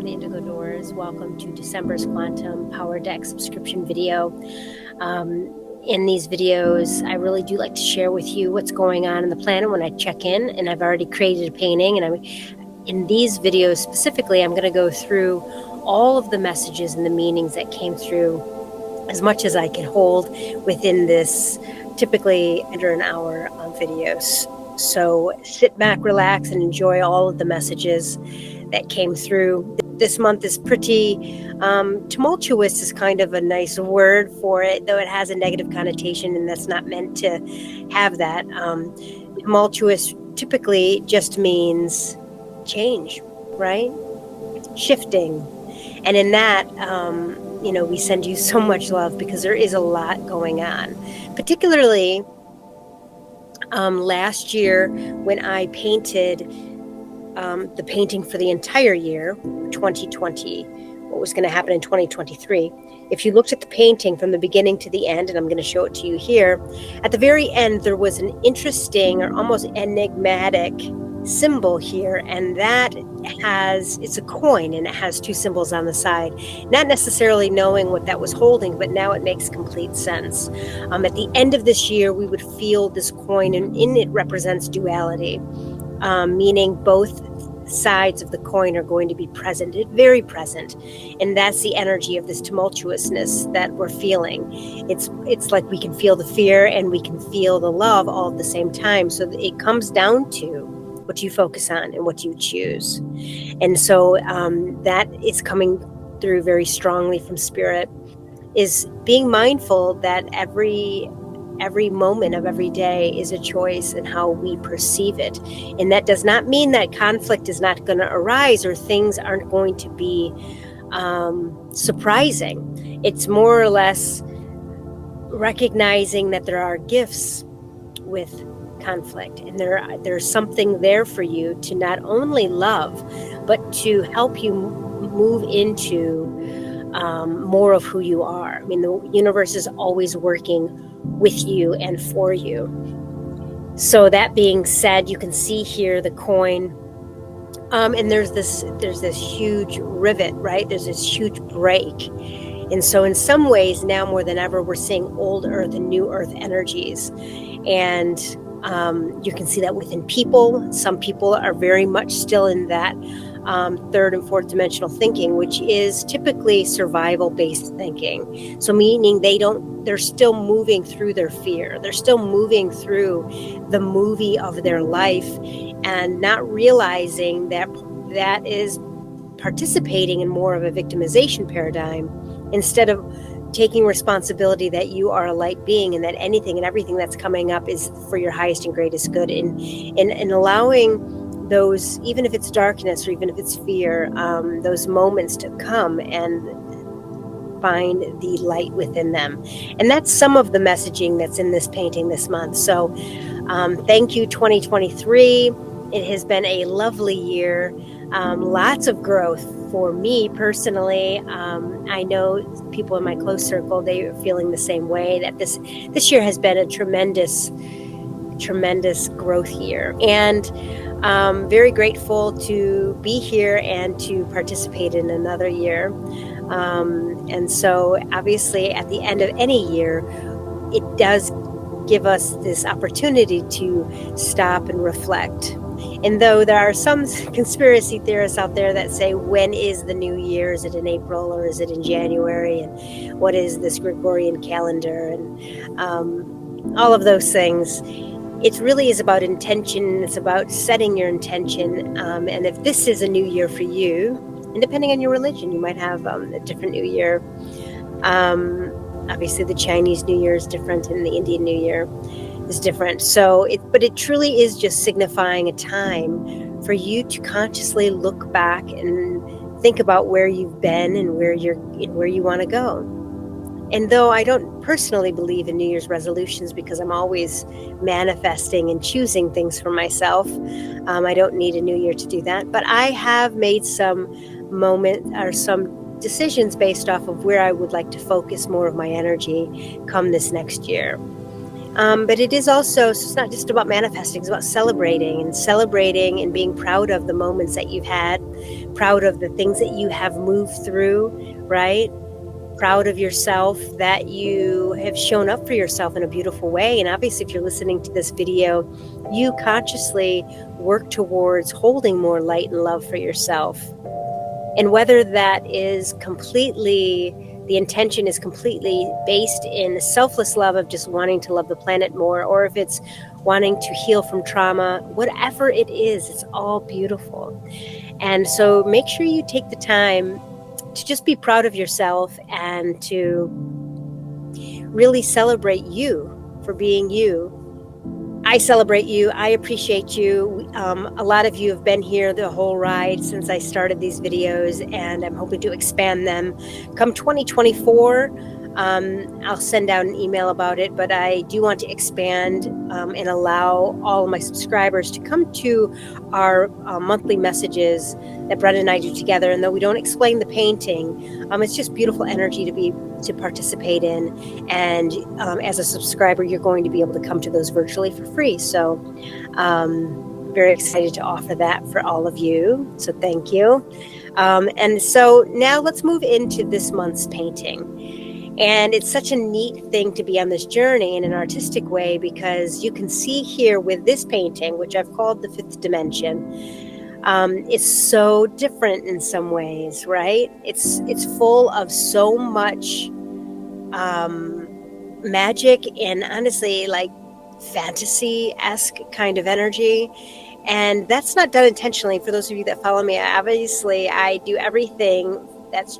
on Indigo Doors. Welcome to December's Quantum Power Deck subscription video. In these videos, I really do like to share with you what's going on in the planet when I check in, and I've already created a painting. And in these videos specifically, I'm going to go through all of the messages and the meanings that came through as much as I can hold within this typically under an hour of videos. So sit back, relax, and enjoy all of the messages that came through. This month is pretty tumultuous is kind of a nice word for it, though it has a negative connotation, and that's not meant to have that. Tumultuous typically just means change, right? Shifting. And in that, we send you so much love because there is a lot going on. Particularly last year when I painted the painting for the entire year, 2020, what was going to happen in 2023. If you looked at the painting from the beginning to the end, and I'm going to show it to you here, at the very end, there was an interesting or almost enigmatic symbol here, and it's a coin, and it has two symbols on the side. Not necessarily knowing what that was holding, but now it makes complete sense. At the end of this year, we would feel this coin, and in it represents duality, meaning both sides of the coin are going to be present, very present, and that's the energy of this tumultuousness that we're feeling. It's like we can feel the fear and we can feel the love all at the same time. So it comes down to what you focus on and what you choose. And so that is coming through very strongly from Spirit, is being mindful that every moment of every day is a choice in how we perceive it. And that does not mean that conflict is not going to arise or things aren't going to be surprising. It's more or less recognizing that there are gifts with conflict, and there's something there for you to not only love, but to help you move into more of who you are. I mean, the universe is always working with you and for you. So that being said, you can see here the coin, and there's this huge rivet, right? There's this huge break. And so in some ways, now more than ever, we're seeing old earth and new earth energies. And you can see that within people. Some people are very much still in that third and fourth dimensional thinking, which is typically survival-based thinking. So meaning they're still moving through their fear. They're still moving through the movie of their life and not realizing that is participating in more of a victimization paradigm instead of taking responsibility that you are a light being and that anything and everything that's coming up is for your highest and greatest good, and allowing those, even if it's darkness or even if it's fear, those moments to come and find the light within them. And that's some of the messaging that's in this painting this month. So thank you, 2023. It has been a lovely year. Lots of growth for me personally. I know people in my close circle, they are feeling the same way, that this year has been a tremendous growth year. And very grateful to be here and to participate in another year. And so obviously at the end of any year, it does give us this opportunity to stop and reflect. And though there are some conspiracy theorists out there that say, when is the new year? Is it in April or is it in January? And what is this Gregorian calendar? And all of those things. It really is about intention. It's about setting your intention. And if this is a new year for you, and depending on your religion, you might have a different new year. Obviously, the Chinese New Year is different, and the Indian New Year is different. But it truly is just signifying a time for you to consciously look back and think about where you've been and where you want to go. And though I don't personally believe in New Year's resolutions because I'm always manifesting and choosing things for myself, I don't need a new year to do that. But I have made some decisions based off of where I would like to focus more of my energy come this next year. But it is also, so it's not just about manifesting, it's about celebrating and being proud of the moments that you've had, proud of the things that you have moved through, right? Proud of yourself that you have shown up for yourself in a beautiful way. And obviously, if you're listening to this video, you consciously work towards holding more light and love for yourself. And whether that is completely, the intention is completely based in selfless love of just wanting to love the planet more, or if it's wanting to heal from trauma, whatever it is, it's all beautiful. And so make sure you take the time to just be proud of yourself and to really celebrate you for being you. I celebrate you. I appreciate you. A lot of you have been here the whole ride since I started these videos, and I'm hoping to expand them. Come 2024, I'll send out an email about it, but I do want to expand and allow all of my subscribers to come to our monthly messages that Brenda and I do together. And though we don't explain the painting, it's just beautiful energy to participate in. And as a subscriber, you're going to be able to come to those virtually for free. So very excited to offer that for all of you. So thank you. And so now let's move into this month's painting. And it's such a neat thing to be on this journey in an artistic way, because you can see here with this painting, which I've called the fifth dimension, it's so different in some ways, right? It's full of so much magic and honestly like fantasy-esque kind of energy. And that's not done intentionally. For those of you that follow me, obviously I do everything that's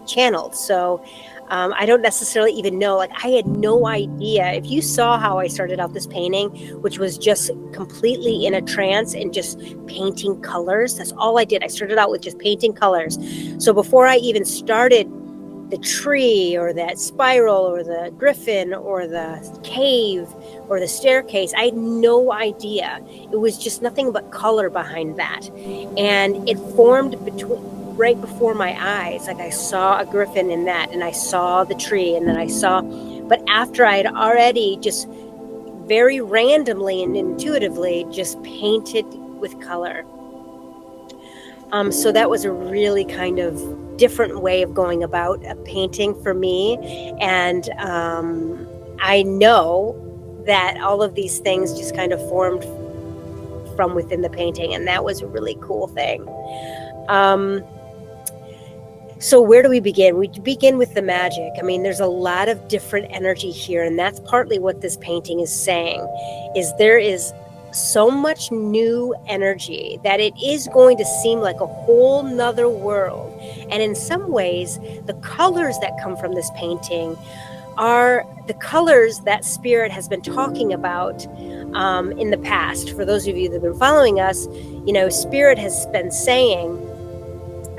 channeled. So I don't necessarily even know, like I had no idea. If you saw how I started out this painting, which was just completely in a trance and just painting colors, that's all I did. I started out with just painting colors. So before I even started the tree or that spiral or the griffin or the cave or the staircase, I had no idea. It was just nothing but color behind that. And it formed right before my eyes. Like I saw a griffin in that, and I saw the tree, and then I saw, but after I had already just very randomly and intuitively just painted with color. So that was a really kind of different way of going about a painting for me. And I know that all of these things just kind of formed from within the painting, and that was a really cool thing. So where do we begin? We begin with the magic. I mean, there's a lot of different energy here, and that's partly what this painting is saying, is there is so much new energy that it is going to seem like a whole nother world. And in some ways, the colors that come from this painting are the colors that Spirit has been talking about in the past. For those of you that have been following us, you know, Spirit has been saying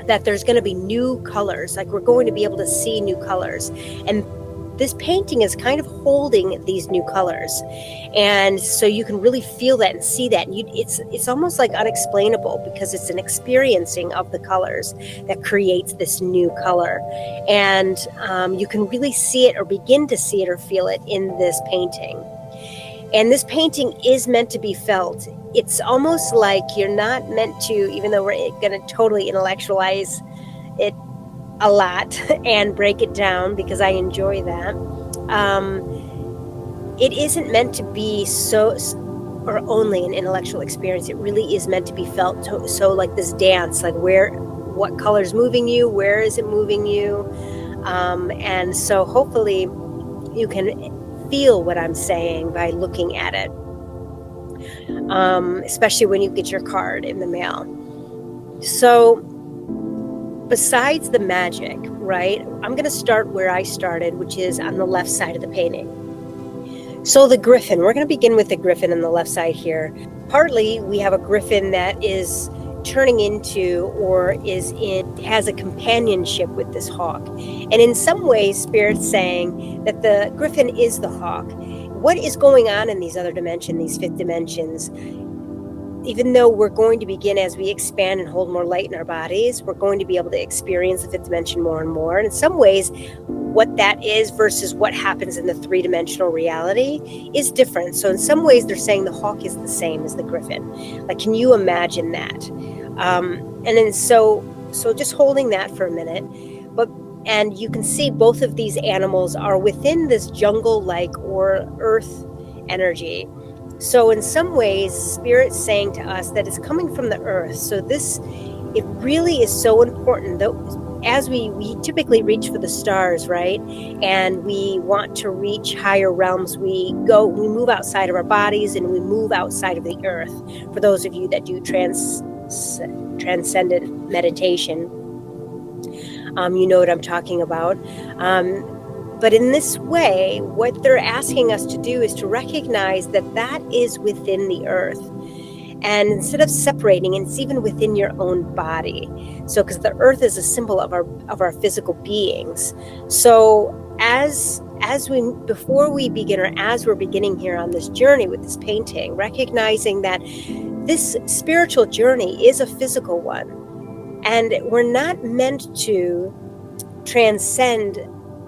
that there's going to be new colors, like we're going to be able to see new colors. And this painting is kind of holding these new colors. And so you can really feel that and see that. And it's almost like unexplainable, because it's an experiencing of the colors that creates this new color. And you can really see it or begin to see it or feel it in this painting. And this painting is meant to be felt. It's almost like you're not meant to, even though we're going to totally intellectualize it a lot and break it down, because I enjoy that. It isn't meant to be so or only an intellectual experience. It really is meant to be felt. So like this dance, like what color's moving you? Where is it moving you? And so hopefully you can feel what I'm saying by looking at it. Especially when you get your card in the mail. So besides the magic, right, I'm going to start where I started, which is on the left side of the painting. So the griffin, we're going to begin with the griffin on the left side here. Partly we have a griffin that is turning into or has a companionship with this hawk. And in some ways, Spirit's saying that the griffin is the hawk. What is going on in these other dimensions, these fifth dimensions? Even though we're going to begin, as we expand and hold more light in our bodies, we're going to be able to experience the fifth dimension more and more. And in some ways, what that is versus what happens in the three-dimensional reality is different. So in some ways, they're saying the hawk is the same as the griffin. Like, can you imagine that? And then so So just holding that for a minute. But and you can see both of these animals are within this jungle-like or earth energy. So in some ways, Spirit's saying to us that it's coming from the earth. So it really is so important that as we typically reach for the stars, right? And we want to reach higher realms, we move outside of our bodies and we move outside of the earth. For those of you that do transcendent meditation, you know what I'm talking about. But in this way, what they're asking us to do is to recognize that that is within the earth. And instead of separating, it's even within your own body. So, because the earth is a symbol of our physical beings. So before we begin, or as we're beginning here on this journey with this painting, recognizing that this spiritual journey is a physical one. And we're not meant to transcend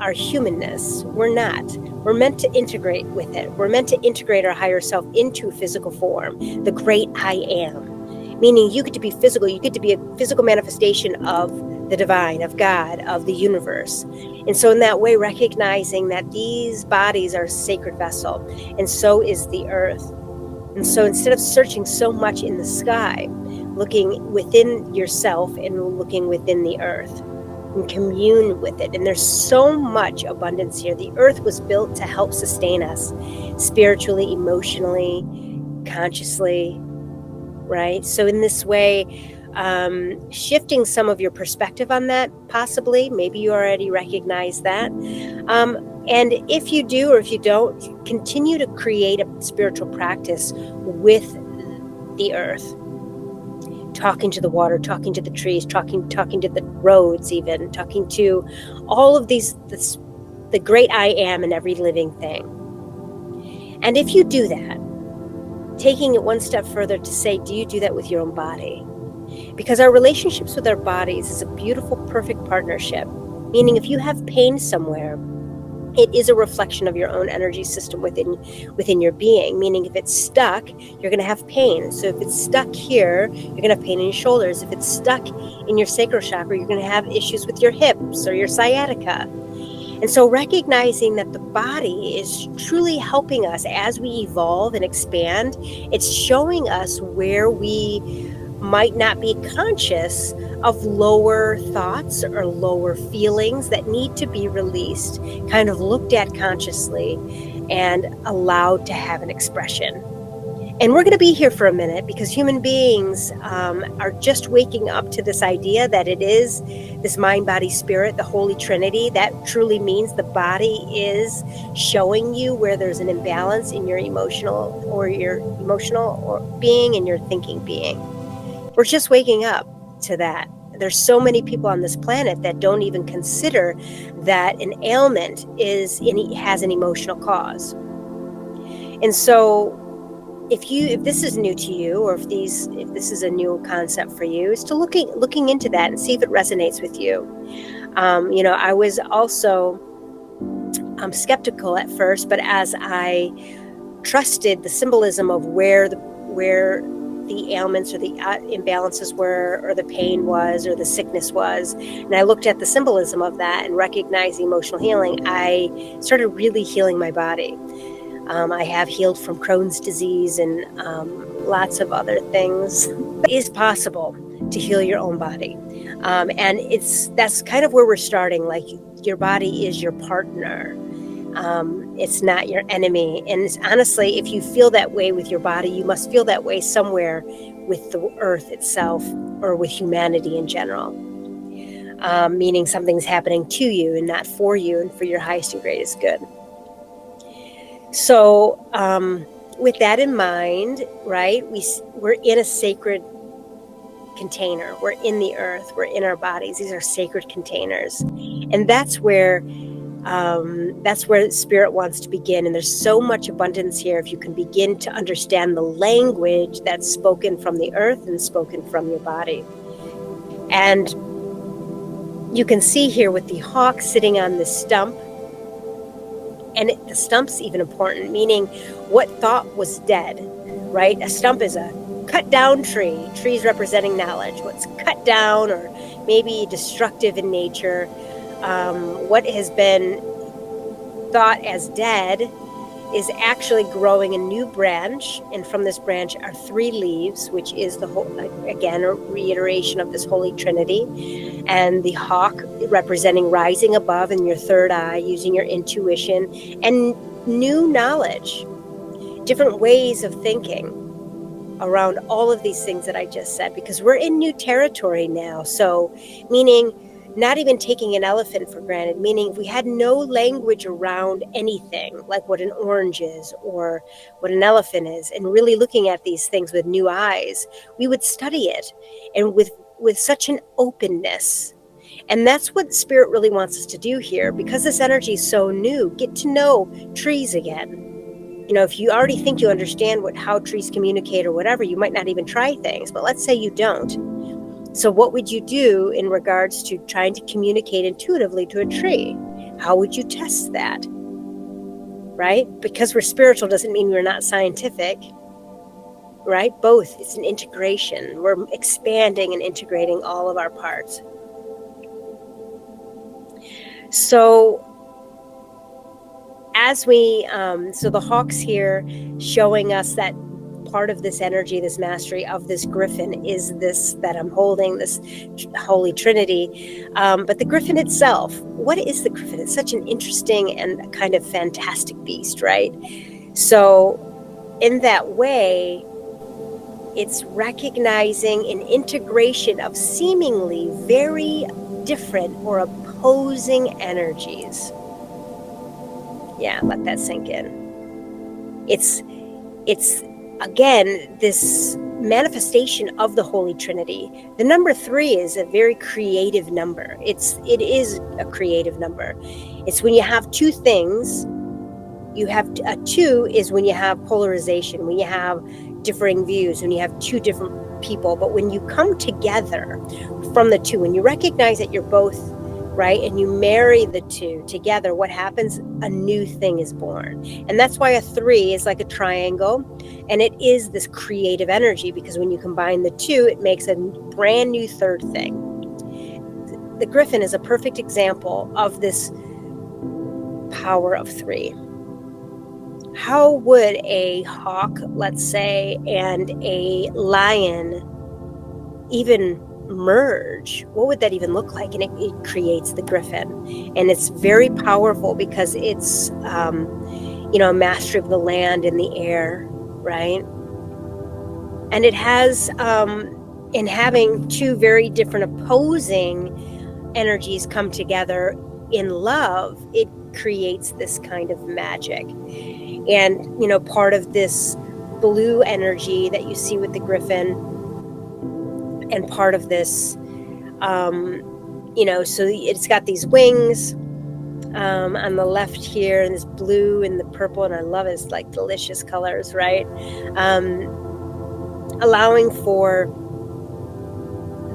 our humanness. We're not. We're meant to integrate with it. We're meant to integrate our higher self into physical form, the great I am. Meaning you get to be physical. You get to be a physical manifestation of the divine, of God, of the universe. And so in that way, recognizing that these bodies are a sacred vessel, and so is the earth. And so instead of searching so much in the sky, looking within yourself and looking within the earth, and commune with it. And there's so much abundance here. The earth was built to help sustain us spiritually, emotionally, consciously, right? So in this way, shifting some of your perspective on that, possibly, maybe you already recognize that. And if you do, or if you don't, continue to create a spiritual practice with the earth. Talking to the water, talking to the trees, talking to the roads, even talking to all of the great I am in every living thing. And if you do that, taking it one step further to say, do you do that with your own body? Because our relationships with our bodies is a beautiful, perfect partnership. Meaning if you have pain somewhere, it is a reflection of your own energy system within your being. Meaning if it's stuck, you're going to have pain. So if it's stuck here, you're going to have pain in your shoulders. If it's stuck in your sacral chakra, you're going to have issues with your hips or your sciatica. And so recognizing that the body is truly helping us as we evolve and expand, it's showing us where we might not be conscious of lower thoughts or lower feelings that need to be released, kind of looked at consciously and allowed to have an expression. And we're going to be here for a minute because human beings are just waking up to this idea that it is this mind, body, spirit, the Holy Trinity. That truly means the body is showing you where there's an imbalance in your emotional being and your thinking being. We're just waking up to that. There's so many people on this planet that don't even consider that an ailment has an emotional cause. And so if this is new to you, or if this is a new concept for you, is to looking into that and see if it resonates with you. I was also skeptical at first, but as I trusted the symbolism of where the ailments or the imbalances were, or the pain was, or the sickness was, and I looked at the symbolism of that and recognized the emotional healing, I started really healing my body. I have healed from Crohn's disease and lots of other things. It is possible to heal your own body. And that's kind of where we're starting. Like, your body is your partner. It's not your enemy. And honestly, if you feel that way with your body, you must feel that way somewhere with the earth itself, or with humanity in general. Meaning something's happening to you and not for you and for your highest and greatest good. So with that in mind, right, we're in a sacred container. We're in the earth. We're in our bodies. These are sacred containers. And that's where spirit wants to begin. And there's so much abundance here if you can begin to understand the language that's spoken from the earth and spoken from your body. And you can see here with the hawk sitting on this stump, and the stump's even important, meaning what thought was dead, right? A stump is a cut down tree. Trees representing knowledge. What's cut down or maybe destructive in nature, what has been thought as dead is actually growing a new branch, and from this branch are 3 leaves, which is the whole, again, a reiteration of this Holy Trinity, and the hawk representing rising above in your third eye, using your intuition and new knowledge, different ways of thinking around all of these things that I just said, because we're in new territory now. So, meaning not even taking an elephant for granted, meaning if we had no language around anything, like what an orange is or what an elephant is, and really looking at these things with new eyes, we would study it, and with such an openness. And that's what Spirit really wants us to do here, because this energy is so new. Get to know trees again. If you already think you understand how trees communicate or whatever, you might not even try things. But let's say you don't. So what would you do in regards to trying to communicate intuitively to a tree? How would you test that? Right? Because we're spiritual doesn't mean we're not scientific. Right? Both. It's an integration. We're expanding and integrating all of our parts. So as we, so the hawk's here showing us that part of this energy, this mastery of this griffin is this that I'm holding, this Holy Trinity. But the griffin itself, what is the griffin? It's such an interesting and kind of fantastic beast, right? So in that way, it's recognizing an integration of seemingly very different or opposing energies. Yeah, let that sink in. It's again, this manifestation of the Holy Trinity. The number 3 is a very creative number. It is a creative number. It's when you have two things. You have a 2 is when you have polarization, when you have differing views, when you have two different people. But when you come together from the 2, when you recognize that you're both, right, and you marry the 2 together, what happens? A new thing is born. And that's why a 3 is like a triangle, and it is this creative energy, because when you combine the 2, it makes a brand new third thing. The griffin is a perfect example of this power of 3. How would a hawk, let's say, and a lion even merge? What would that even look like? And it creates the griffin, and it's very powerful because it's a mastery of the land and the air, right? And it has in having 2 very different opposing energies come together in love, it creates this kind of magic. And part of this blue energy that you see with the griffin, and part of this, so it's got these wings on the left here, and this blue and the purple, and I love it. It's like delicious colors, right? Allowing for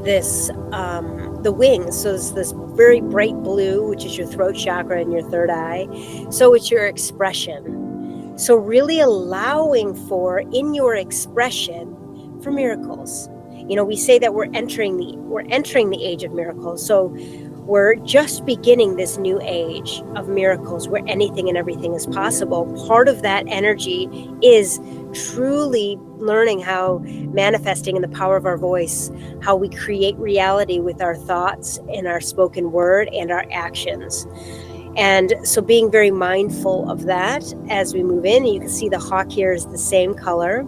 this, the wings. So it's this very bright blue, which is your throat chakra and your third eye. So it's your expression. So really allowing for, in your expression, for miracles. We say that we're entering the age of miracles. So we're just beginning this new age of miracles where anything and everything is possible. Part of that energy is truly learning how manifesting in the power of our voice, how we create reality with our thoughts and our spoken word and our actions. And so being very mindful of that as we move in. You can see the hawk here is the same color.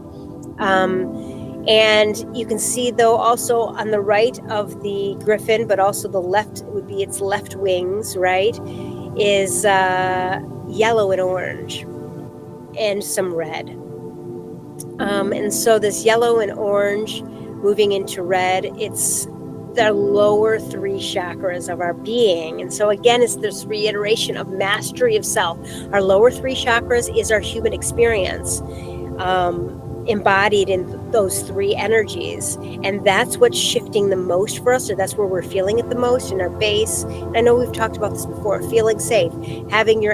And you can see, though, also on the right of the griffin, but also the left would be its left wings, right, is yellow and orange and some red. And so this yellow and orange moving into red, it's the lower 3 chakras of our being. And so again, it's this reiteration of mastery of self. Our lower 3 chakras is our human experience, embodied in those 3 energies. And that's what's shifting the most for us, or that's where we're feeling it the most, in our base. And I know we've talked about this before, feeling safe, having your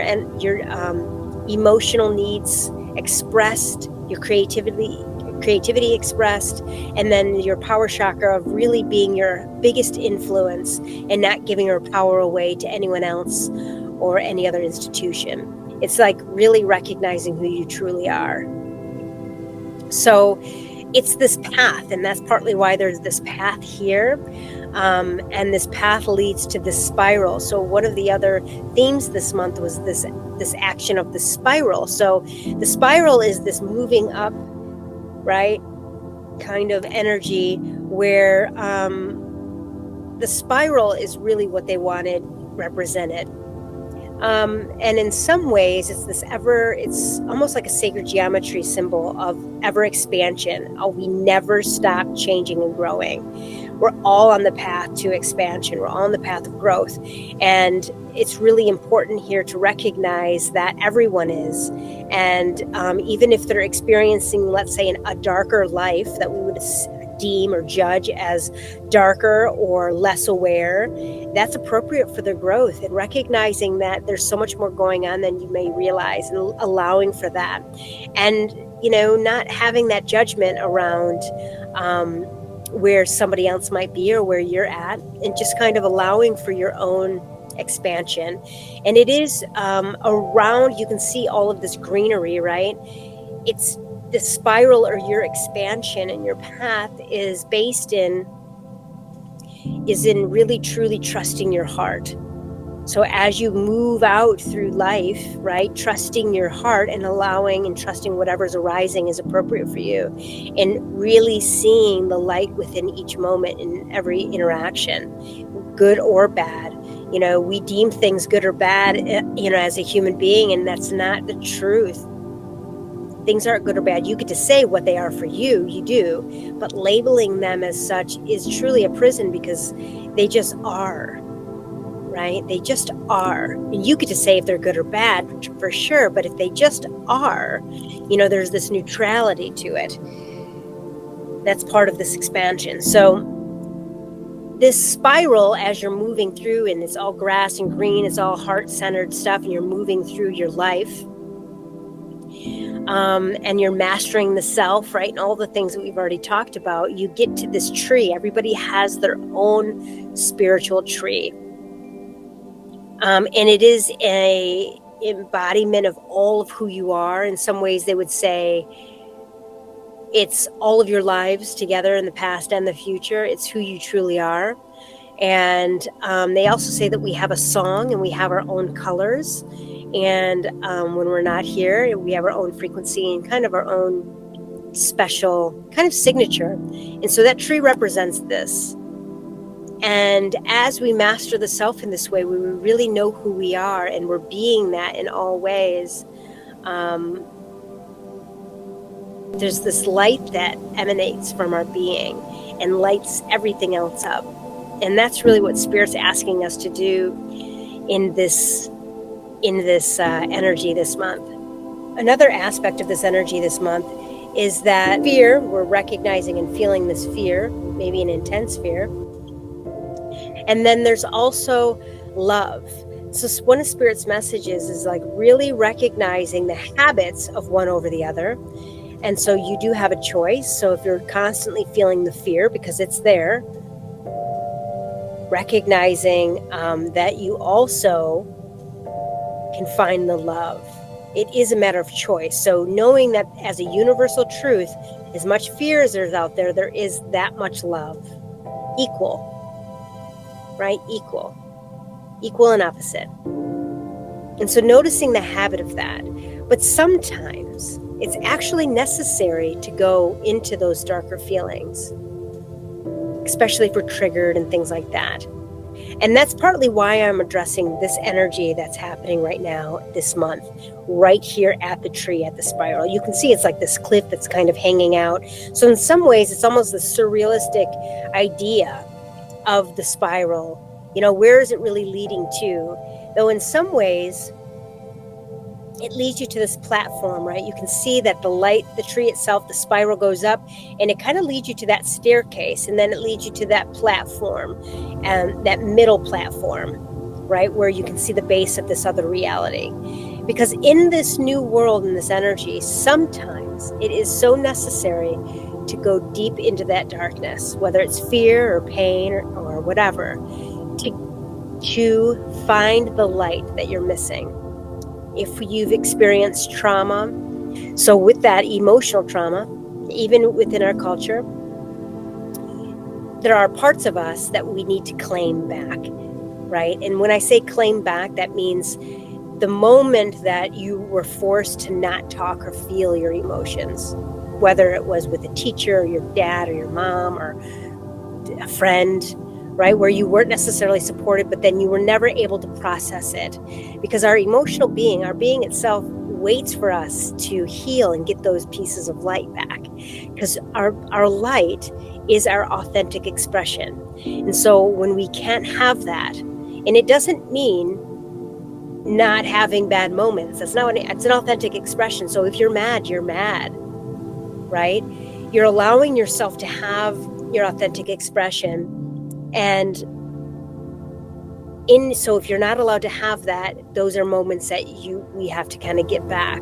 emotional needs expressed, your creativity creativity expressed, and then your power chakra of really being your biggest influence and not giving your power away to anyone else or any other institution. It's like really recognizing who you truly are. So it's this path, and that's partly why there's this path here. And this path leads to this spiral. So one of the other themes this month was this action of the spiral. So the spiral is this moving up, right, kind of energy where the spiral is really what they wanted represented. And in some ways, it's almost like a sacred geometry symbol of ever expansion. We never stop changing and growing. We're all on the path to expansion. We're all on the path of growth. And it's really important here to recognize that everyone is. And even if they're experiencing, let's say, a darker life that we would deem or judge as darker or less aware, that's appropriate for their growth, and recognizing that there's so much more going on than you may realize, and allowing for that, and not having that judgment around where somebody else might be or where you're at, and just kind of allowing for your own expansion. And it is around, you can see all of this greenery, right? It's the spiral, or your expansion and your path is in really truly trusting your heart. So as you move out through life, right, trusting your heart and allowing and trusting whatever's arising is appropriate for you, and really seeing the light within each moment in every interaction, good or bad. We deem things good or bad, as a human being, and that's not the truth. Things aren't good or bad. You get to say what they are for you, you do, but labeling them as such is truly a prison, because they just are, right? They just are. And you get to say if they're good or bad, for sure, but if they just are, there's this neutrality to it. That's part of this expansion. So this spiral, as you're moving through, and it's all grass and green, it's all heart-centered stuff, and you're moving through your life, and you're mastering the self, right? And all the things that we've already talked about, you get to this tree. Everybody has their own spiritual tree. And it is a embodiment of all of who you are. In some ways, they would say it's all of your lives together, in the past and the future. It's who you truly are. And they also say that we have a song and we have our own colors. And when we're not here, we have our own frequency and kind of our own special kind of signature. And so that tree represents this. And as we master the self in this way, we really know who we are, and we're being that in all ways. There's this light that emanates from our being and lights everything else up. And that's really what Spirit's asking us to do in this energy this month. Another aspect of this energy this month is that fear, we're recognizing and feeling this fear, maybe an intense fear. And then there's also love. So one of Spirit's messages is like really recognizing the habits of one over the other. And so you do have a choice. So if you're constantly feeling the fear, because it's there, recognizing that you also can find the love. It is a matter of choice. So knowing that as a universal truth, as much fear as there's out there, there is that much love. Equal, right? Equal and opposite. And so noticing the habit of that. But sometimes it's actually necessary to go into those darker feelings, especially if we're triggered and things like that. And that's partly why I'm addressing this energy that's happening right now, this month, right here at the tree, at the spiral. You can see it's like this cliff that's kind of hanging out. So in some ways, it's almost the surrealistic idea of the spiral. Where is it really leading to? Though in some ways, it leads you to this platform, right? You can see that the light, the tree itself, the spiral goes up, and it kind of leads you to that staircase, and then it leads you to that platform, and that middle platform, right, where you can see the base of this other reality. Because in this new world, in this energy, sometimes emotions. It is so necessary to go deep into that darkness, whether it's fear or pain or whatever, to find the light that you're missing. If you've experienced trauma, so with that emotional trauma, even within our culture, there are parts of us that we need to claim back, right? And when I say claim back, that means the moment that you were forced to not talk or feel your emotions, whether it was with a teacher or your dad or your mom or a friend, right? Where you weren't necessarily supported, but then you were never able to process it, because our emotional being, our being itself, waits for us to heal and get those pieces of light back, because our light is our authentic expression. And so when we can't have that, and it doesn't mean not having bad moments, it's an authentic expression. So if you're mad, right? You're allowing yourself to have your authentic expression. And so if you're not allowed to have that, those are moments that we have to kind of get back.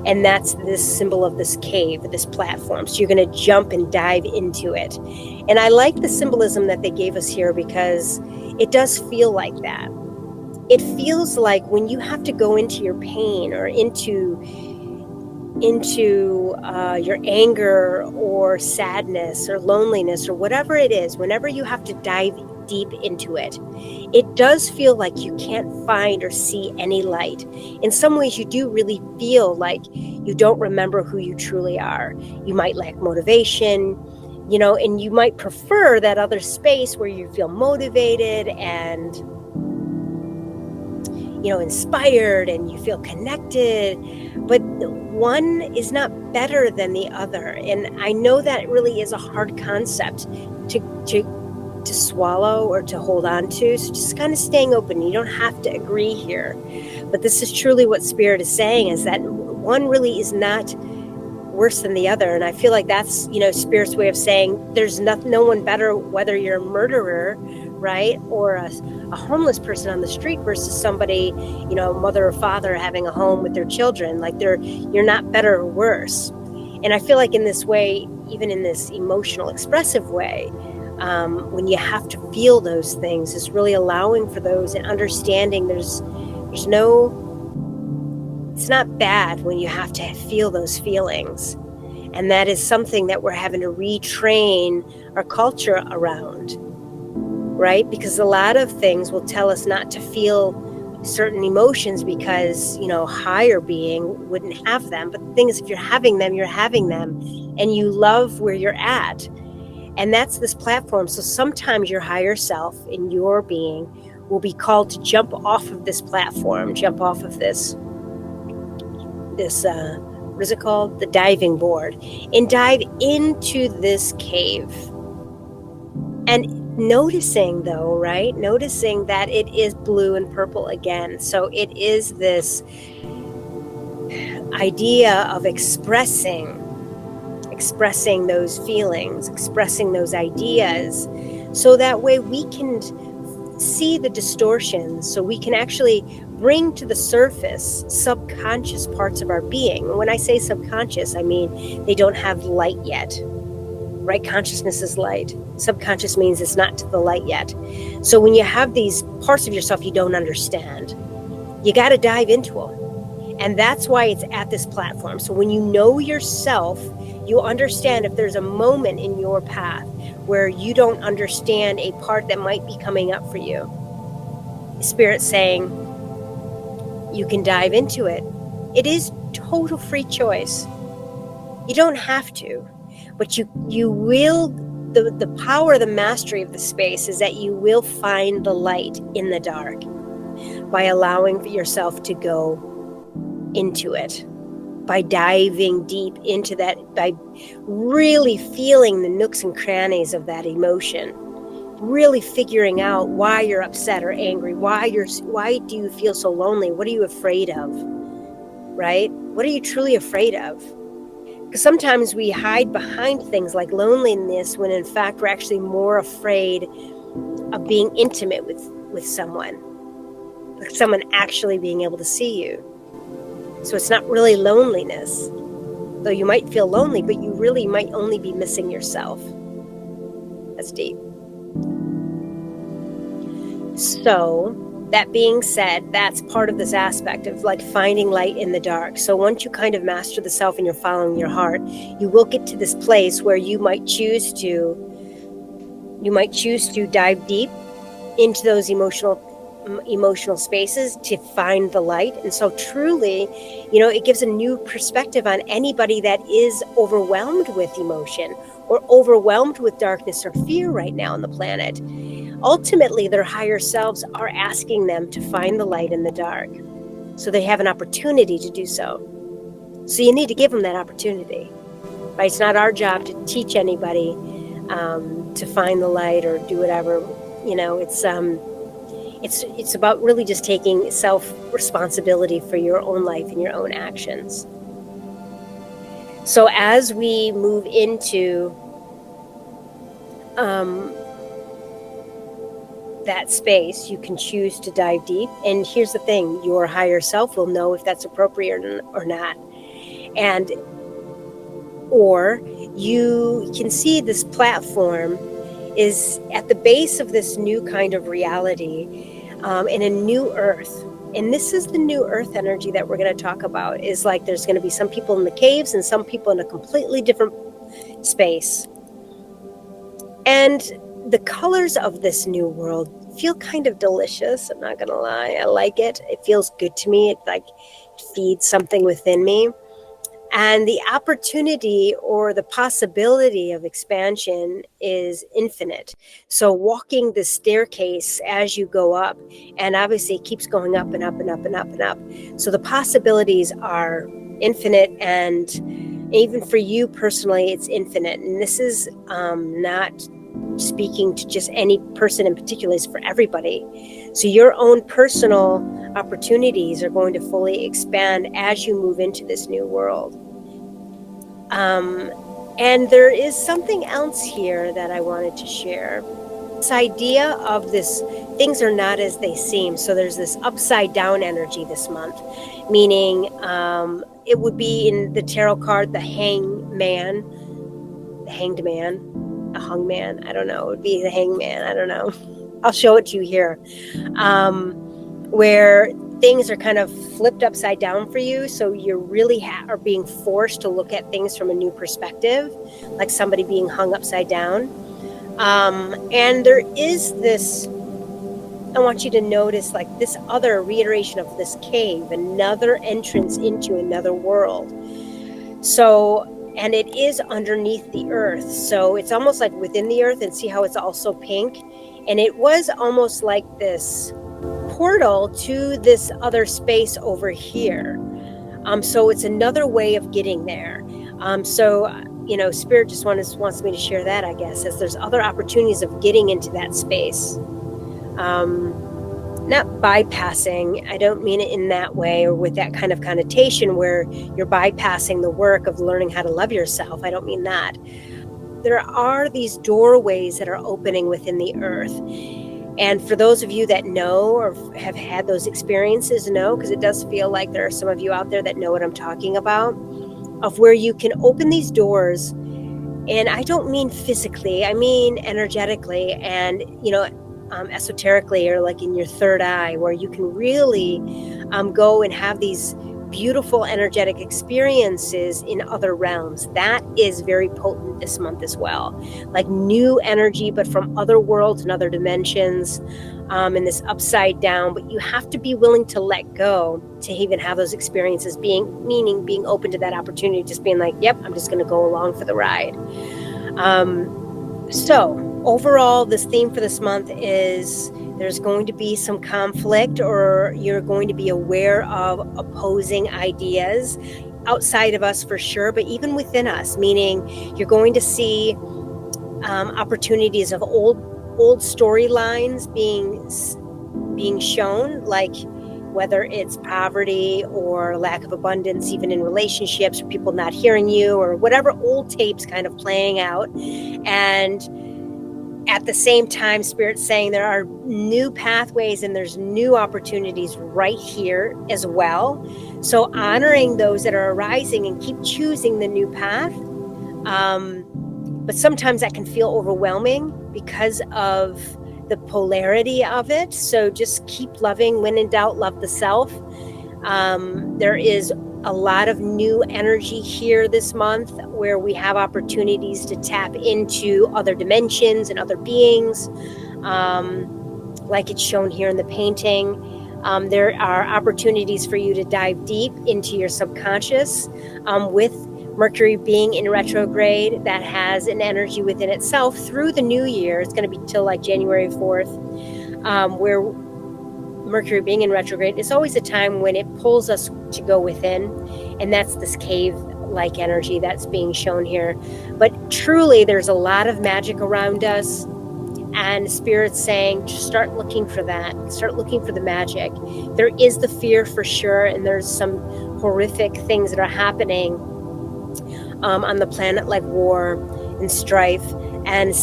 And that's this symbol of this cave, this platform. So you're going to jump and dive into it. And I like the symbolism that they gave us here, because it does feel like that. It feels like when you have to go into your pain or into your anger or sadness or loneliness or whatever it is, whenever you have to dive deep into it, it does feel like you can't find or see any light. In some ways, you do really feel like you don't remember who you truly are. You might lack motivation, and you might prefer that other space where you feel motivated and inspired and you feel connected, but one is not better than the other. And I know that really is a hard concept to swallow or to hold on to. So just kind of staying open. You don't have to agree here, but this is truly what Spirit is saying, is that one really is not worse than the other. And I feel like that's, Spirit's way of saying there's no one better, whether you're a murderer, right, or a homeless person on the street versus somebody, mother or father having a home with their children. Like you're not better or worse. And I feel like in this way, even in this emotional expressive way, when you have to feel those things, is really allowing for those and understanding it's not bad when you have to feel those feelings. And that is something that we're having to retrain our culture around, right? Because a lot of things will tell us not to feel certain emotions because, higher being wouldn't have them. But the thing is, if you're having them, and you love where you're at. And that's this platform. So sometimes your higher self in your being will be called to jump off of this platform, jump off of this what is it called? The diving board, and dive into this cave. And noticing that it is blue and purple again. So it is this idea of expressing those feelings, expressing those ideas, so that way we can see the distortions, so we can actually bring to the surface subconscious parts of our being. And when I say subconscious, I mean they don't have light yet, right? Consciousness is light. Subconscious means it's not to the light yet. So when you have these parts of yourself you don't understand, you got to dive into them. And that's why it's at this platform. So when you know yourself, you understand if there's a moment in your path where you don't understand a part that might be coming up for you. Spirit's saying you can dive into it. It is total free choice. You don't have to, but you will. The power, the mastery of the space is that you will find the light in the dark by allowing yourself to go into it, by diving deep into that, by really feeling the nooks and crannies of that emotion, really figuring out why you're upset or angry, why do you feel so lonely, what are you afraid of, right? What are you truly afraid of? Because sometimes we hide behind things like loneliness when in fact we're actually more afraid of being intimate with someone, like someone actually being able to see you. So it's not really loneliness. Though you might feel lonely, but you really might only be missing yourself. That's deep. So, that being said, that's part of this aspect of like finding light in the dark. So once you kind of master the self and you're following your heart, you will get to this place where you might choose to dive deep into those emotional spaces to find the light. And so truly, it gives a new perspective on anybody that is overwhelmed with emotion or overwhelmed with darkness or fear right now on the planet. Ultimately, their higher selves are asking them to find the light in the dark. So they have an opportunity to do so. So you need to give them that opportunity. Right? It's not our job to teach anybody to find the light or do whatever. It's about really just taking self-responsibility for your own life and your own actions. So as we move into that space, you can choose to dive deep. And here's the thing, your higher self will know if that's appropriate or not. Or you can see this platform is at the base of this new kind of reality in a new earth. And this is the new earth energy that we're going to talk about. Is like there's going to be some people in the caves and some people in a completely different space. And the colors of this new world feel kind of delicious. I'm not going to lie. I like it. It feels good to me. It feeds something within me. And the opportunity or the possibility of expansion is infinite. So walking the staircase as you go up, and obviously it keeps going up and up and up and up and up. So the possibilities are infinite, and even for you personally, it's infinite. And this is not speaking to just any person in particular, it's for everybody. So your own personal opportunities are going to fully expand as you move into this new world. And there is something else here that I wanted to share. This idea of this, things are not as they seem. So there's this upside down energy this month, meaning it would be in the tarot card, the hanged man, a hung man. I don't know. It would be the hangman. I don't know. I'll show it to you here. Where things are kind of flipped upside down for you. So you really are being forced to look at things from a new perspective, like somebody being hung upside down. And there is this, I want you to notice like this other reiteration of this cave, another entrance into another world. So, and it is underneath the earth. So it's almost like within the earth, and see how it's also pink. And it was almost like this portal to this other space over here. So it's another way of getting there. Spirit just wants me to share that, I guess, as there's other opportunities of getting into that space. Not bypassing, I don't mean it in that way or with that kind of connotation where you're bypassing the work of learning how to love yourself. I don't mean that. There are these doorways that are opening within the earth. And for those of you that know or have had those experiences, know, because it does feel like there are some of you out there that know what I'm talking about, of where you can open these doors. And I don't mean physically, I mean energetically and, esoterically, or like in your third eye, where you can really go and have these beautiful energetic experiences in other realms. That is very potent this month as well. Like new energy, but from other worlds and other dimensions, and this upside down. But you have to be willing to let go to even have those experiences, meaning being open to that opportunity, just being like, yep, I'm just going to go along for the ride. So overall, this theme for this month is there's going to be some conflict, or you're going to be aware of opposing ideas outside of us for sure, but even within us, meaning you're going to see opportunities of old storylines being shown, like whether it's poverty or lack of abundance, even in relationships, or people not hearing you, or whatever old tapes kind of playing out. And at the same time, Spirit's saying there are new pathways and there's new opportunities right here as well. So honoring those that are arising and keep choosing the new path. But sometimes that can feel overwhelming because of the polarity of it. So just keep loving. When in doubt, love the self. There is a lot of new energy here this month where we have opportunities to tap into other dimensions and other beings, like it's shown here in the painting. There are opportunities for you to dive deep into your subconscious with Mercury being in retrograde. That has an energy within itself through the new year. It's going to be till like January 4th, where Mercury being in retrograde is always a time when it pulls us to go within, and that's this cave-like energy that's being shown here. But truly, there's a lot of magic around us, and Spirit's saying, just start looking for that. Start looking for the magic. There is the fear for sure, and there's some horrific things that are happening on the planet, like war and strife, and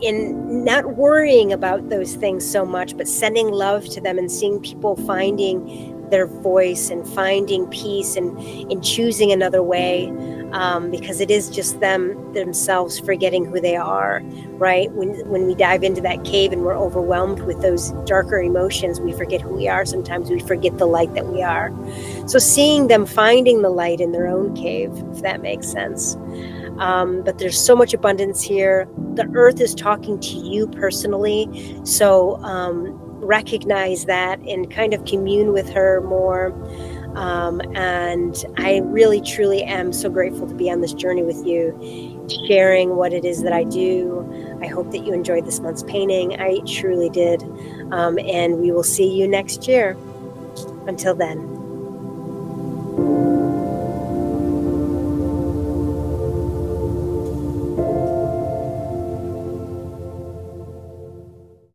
in not worrying about those things so much, but sending love to them and seeing people finding their voice and finding peace and in choosing another way, because it is just themselves forgetting who they are, right? When we dive into that cave and we're overwhelmed with those darker emotions, we forget who we are. Sometimes we forget the light that we are. So seeing them finding the light in their own cave, if that makes sense. But there's so much abundance here. The earth is talking to you personally. So recognize that and kind of commune with her more. And I really, truly am so grateful to be on this journey with you, sharing what it is that I do. I hope that you enjoyed this month's painting. I truly did. And we will see you next year. Until then.